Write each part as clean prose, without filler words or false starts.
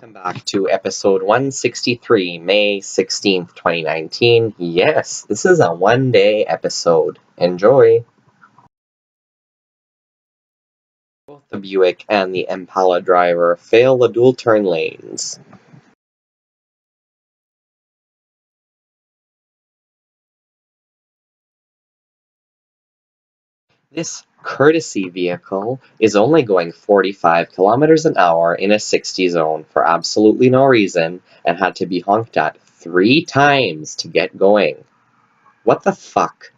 Welcome back to episode 163, May 16th, 2019. Yes, this is a one-day episode. Enjoy! Both the Buick and the Impala driver fail the dual turn lanes. This courtesy vehicle is only going 45 kilometers an hour in a 60 zone for absolutely no reason and had to be honked at 3 times to get going. What the fuck?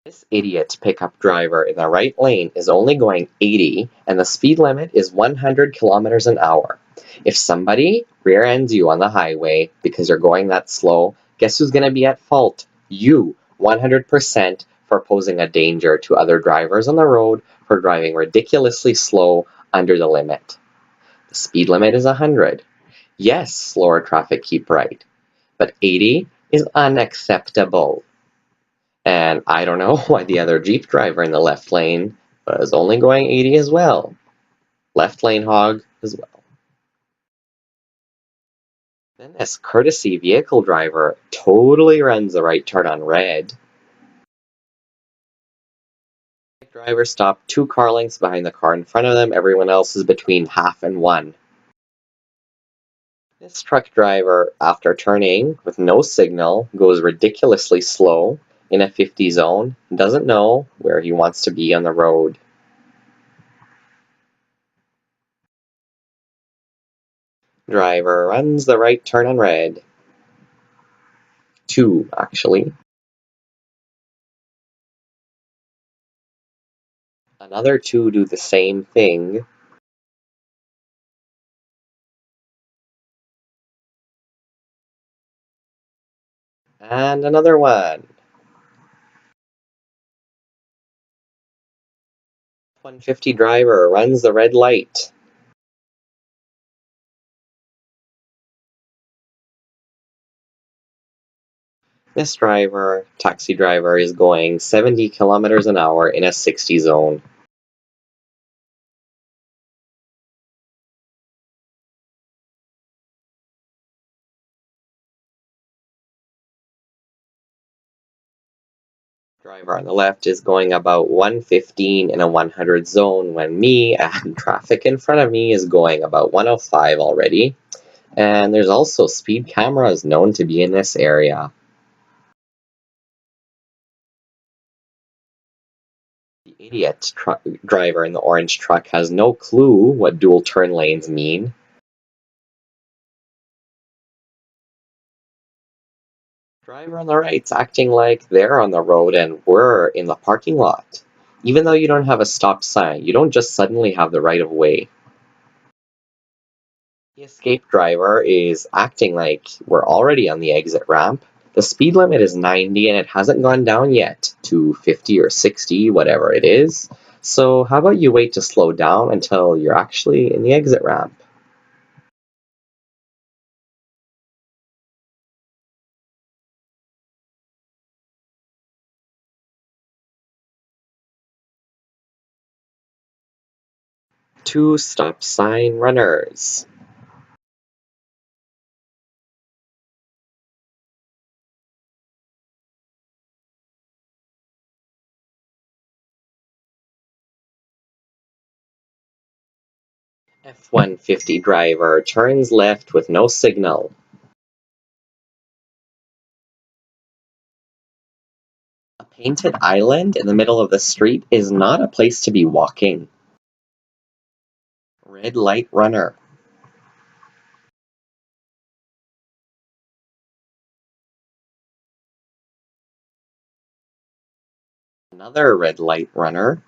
This idiot pickup driver in the right lane is only going 80 and the speed limit is 100 kilometers an hour. If somebody rear ends you on the highway because you're going that slow, guess who's going to be at fault? You, 100%, for posing a danger to other drivers on the road for driving ridiculously slow under the limit. The speed limit is 100. Yes, slower traffic keep right, but 80 is unacceptable. And I don't know why the other Jeep driver in the left lane was only going 80 as well. Left lane hog as well. Then this courtesy vehicle driver totally runs the right turn on red. The driver stopped 2 car lengths behind the car in front of them. Everyone else is between half and 1. This truck driver, after turning with no signal, goes ridiculously slow in a 50 zone, doesn't know where he wants to be on the road. Driver runs the right turn on red. 2, actually. Another 2 do the same thing. And another 1. 150 driver runs the red light. This driver, taxi driver, is going 70 kilometers an hour in a 60 zone. Driver on the left is going about 115 in a 100 zone when me and traffic in front of me is going about 105 already. And there's also speed cameras known to be in this area. The idiot driver in the orange truck has no clue what dual turn lanes mean. Driver on the right's acting like they're on the road and we're in the parking lot. Even though you don't have a stop sign, you don't just suddenly have the right of way. The escape driver is acting like we're already on the exit ramp. The speed limit is 90 and it hasn't gone down yet to 50 or 60, whatever it is. So how about you wait to slow down until you're actually in the exit ramp? Two stop sign runners. F-150 driver turns left with no signal. A painted island in the middle of the street is not a place to be walking. Red light runner. Another red light runner.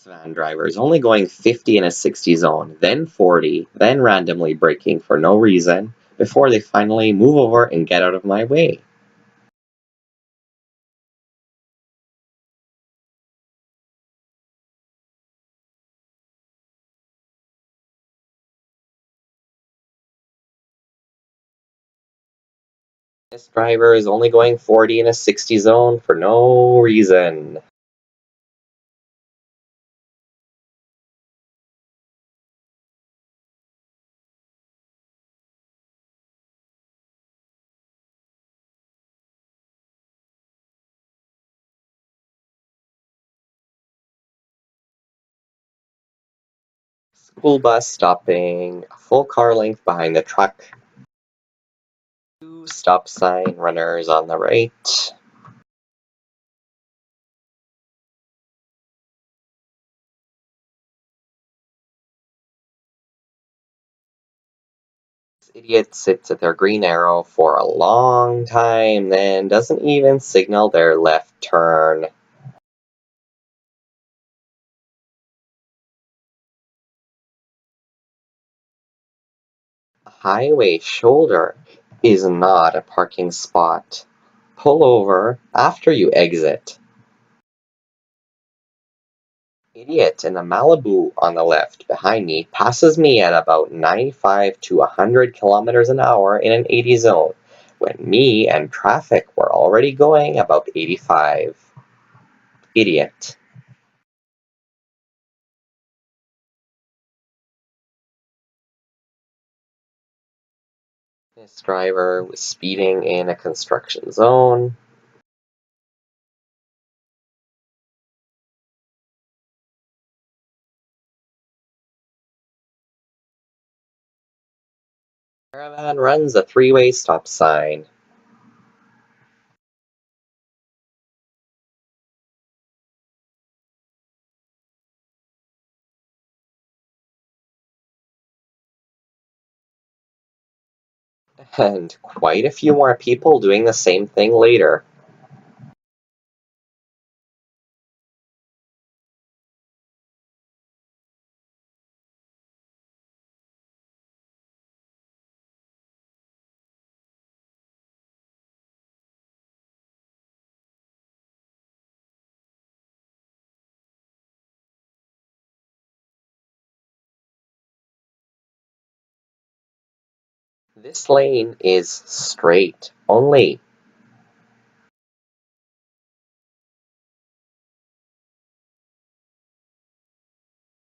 Van driver is only going 50 in a 60 zone, then 40, then randomly braking for no reason, before they finally move over and get out of my way. This driver is only going 40 in a 60 zone for no reason. School bus stopping a full car length behind the truck. Two stop sign runners on the right. This idiot sits at their green arrow for a long time, then doesn't even signal their left turn. A highway shoulder is not a parking spot. Pull over after you exit. Idiot in the Malibu on the left behind me passes me at about 95 to 100 kilometers an hour in an 80 zone, when me and traffic were already going about 85. Idiot. This driver was speeding in a construction zone. Caravan runs a three-way stop sign. And quite a few more people doing the same thing later. This lane is straight only.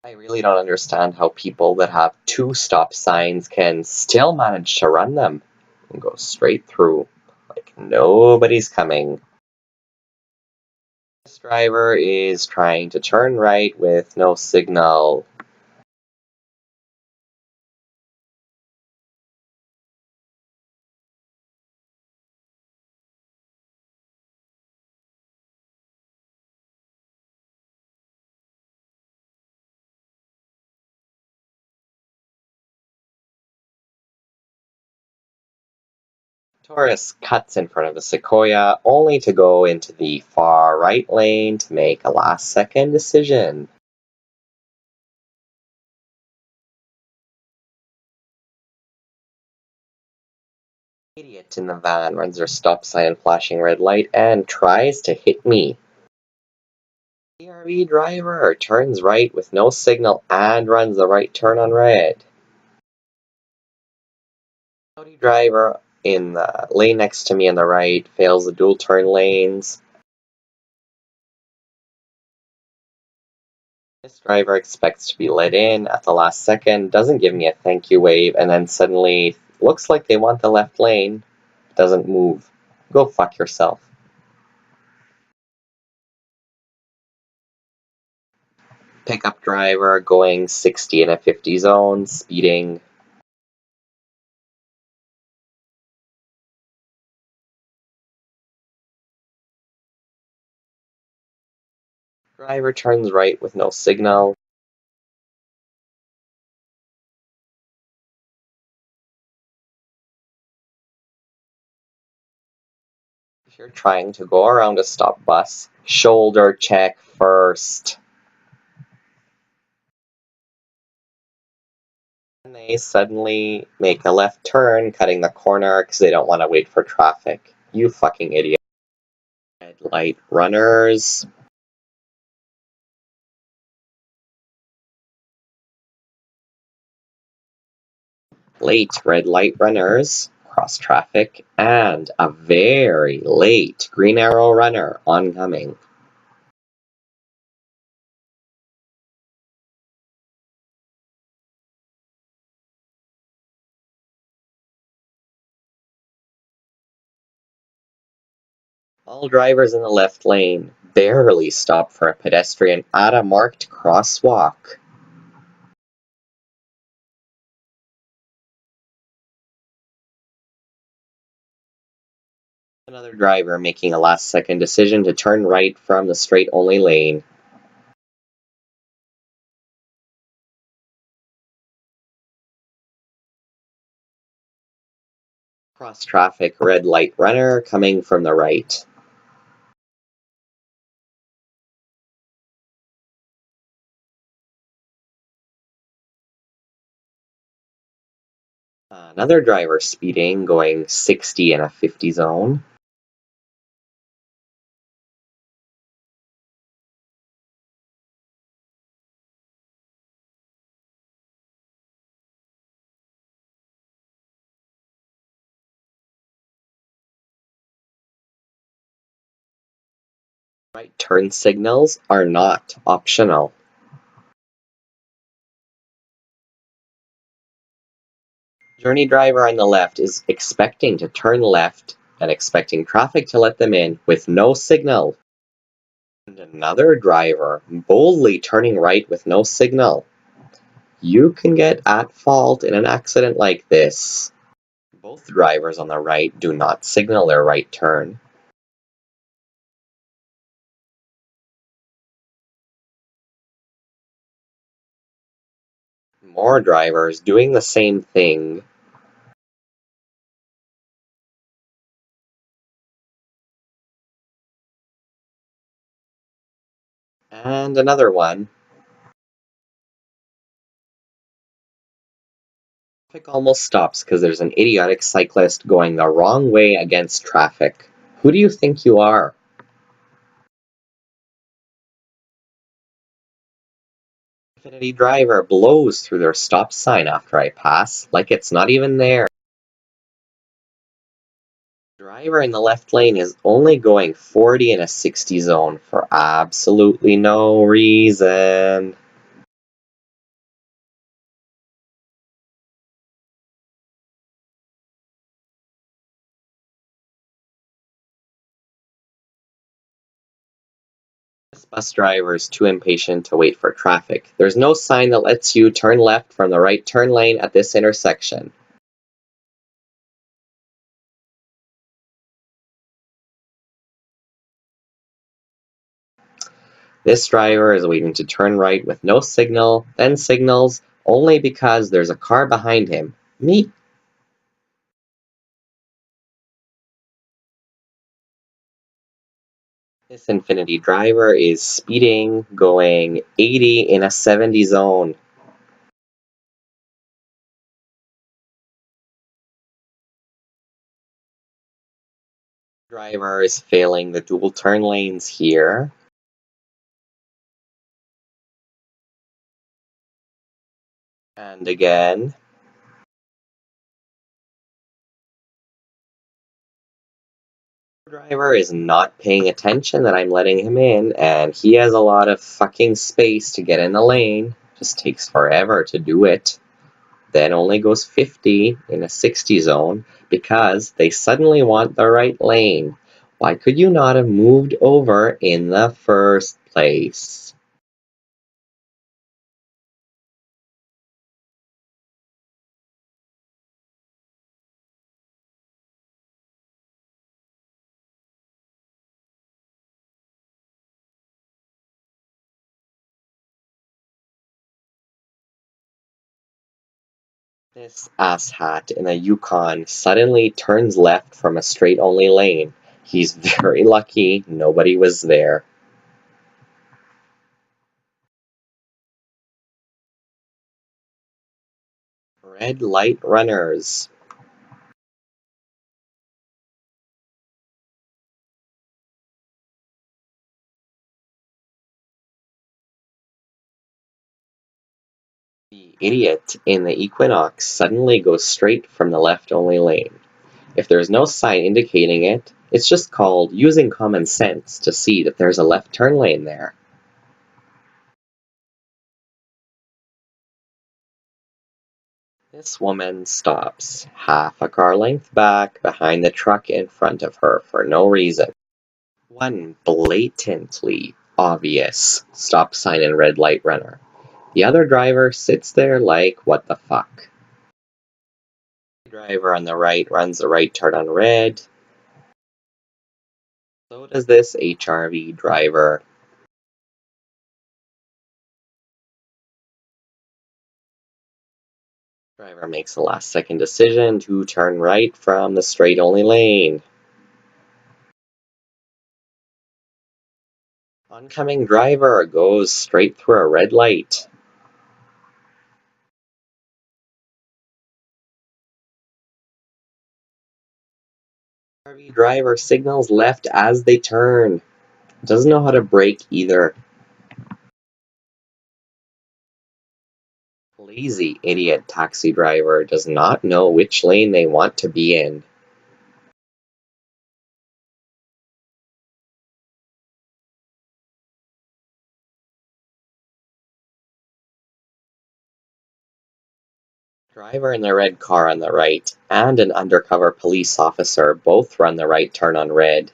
I really don't understand how people that have two stop signs can still manage to run them and go straight through like nobody's coming. This driver is trying to turn right with no signal. Taurus cuts in front of the Sequoia only to go into the far right lane to make a last second decision. Idiot in the van runs their stop sign flashing red light and tries to hit me. CRV driver turns right with no signal and runs the right turn on red. Audi driver in the lane next to me on the right fails the dual turn lanes. This driver expects to be let in at the last second, doesn't give me a thank you wave, and then suddenly looks like they want the left lane, doesn't move. Go fuck yourself. Pickup driver going 60 in a 50 zone, speeding. Driver turns right with no signal. If you're trying to go around a stop bus, shoulder check first. And they suddenly make a left turn, cutting the corner because they don't want to wait for traffic. You fucking idiot. Red light runners. Late red light runners cross traffic, and a very late green arrow runner oncoming. All drivers in the left lane barely stop for a pedestrian at a marked crosswalk. Another driver making a last-second decision to turn right from the straight-only lane. Cross-traffic red light runner coming from the right. Another driver speeding, going 60 in a 50 zone. Right turn signals are not optional. Journey driver on the left is expecting to turn left and expecting traffic to let them in with no signal. And another driver boldly turning right with no signal. You can get at fault in an accident like this. Both drivers on the right do not signal their right turn. More drivers doing the same thing. And another one. Traffic almost stops because there's an idiotic cyclist going the wrong way against traffic. Who do you think you are? Infinity driver blows through their stop sign after I pass, like it's not even there. Driver in the left lane is only going 40 in a 60 zone for absolutely no reason. This bus driver is too impatient to wait for traffic. There's no sign that lets you turn left from the right turn lane at this intersection. This driver is waiting to turn right with no signal, then signals only because there's a car behind him. Me. This Infinity driver is speeding, going 80 in a 70 zone. Driver is failing the dual turn lanes here. And again. Driver is not paying attention that I'm letting him in, and he has a lot of fucking space to get in the lane. Just takes forever to do it. Then only goes 50 in a 60 zone because they suddenly want the right lane. Why could you not have moved over in the first place? This asshat in a Yukon suddenly turns left from a straight-only lane. He's very lucky nobody was there. Red light runners. The idiot in the Equinox suddenly goes straight from the left-only lane. If there's no sign indicating it, it's just called using common sense to see that there's a left turn lane there. This woman stops half a car length back behind the truck in front of her for no reason. One blatantly obvious stop sign and red light runner. The other driver sits there like, what the fuck? The driver on the right runs the right turn on red. So does this HRV driver. Driver makes a last second decision to turn right from the straight only lane. Oncoming driver goes straight through a red light. RV driver signals left as they turn. Doesn't know how to brake either. Lazy idiot taxi driver does not know which lane they want to be in. Driver in the red car on the right and an undercover police officer both run the right turn on red.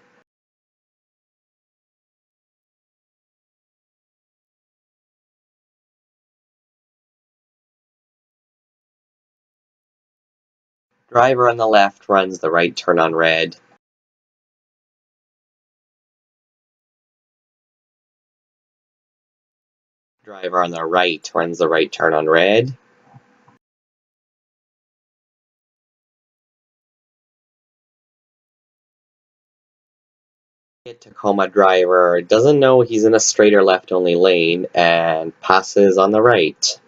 Driver on the left runs the right turn on red. Driver on the right runs the right turn on red. Tacoma driver doesn't know he's in a straight or left only lane and passes on the right.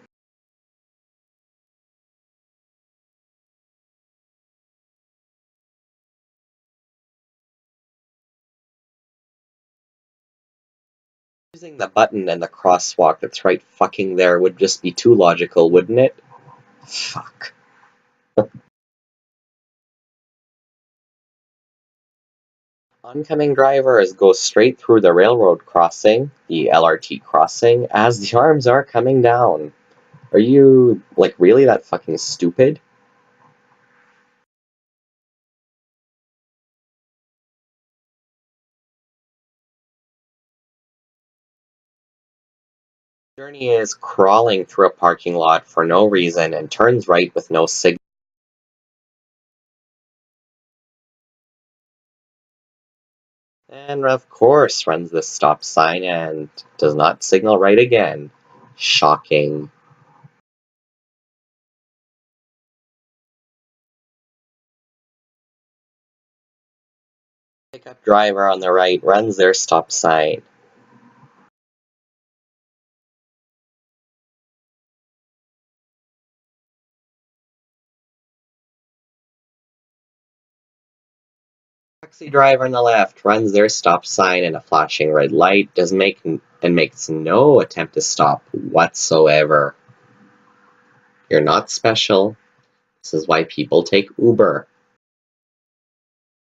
Using the button and the crosswalk that's right fucking there would just be too logical, wouldn't it? Fuck. Oncoming drivers go straight through the railroad crossing, the LRT crossing, as the arms are coming down. Are you, like, really that fucking stupid? Journey is crawling through a parking lot for no reason and turns right with no signal. And of course runs the stop sign and does not signal right again. Shocking. Pickup driver on the right runs their stop sign. Taxi driver on the left runs their stop sign and a flashing red light makes no attempt to stop whatsoever. You're not special. This is why people take Uber.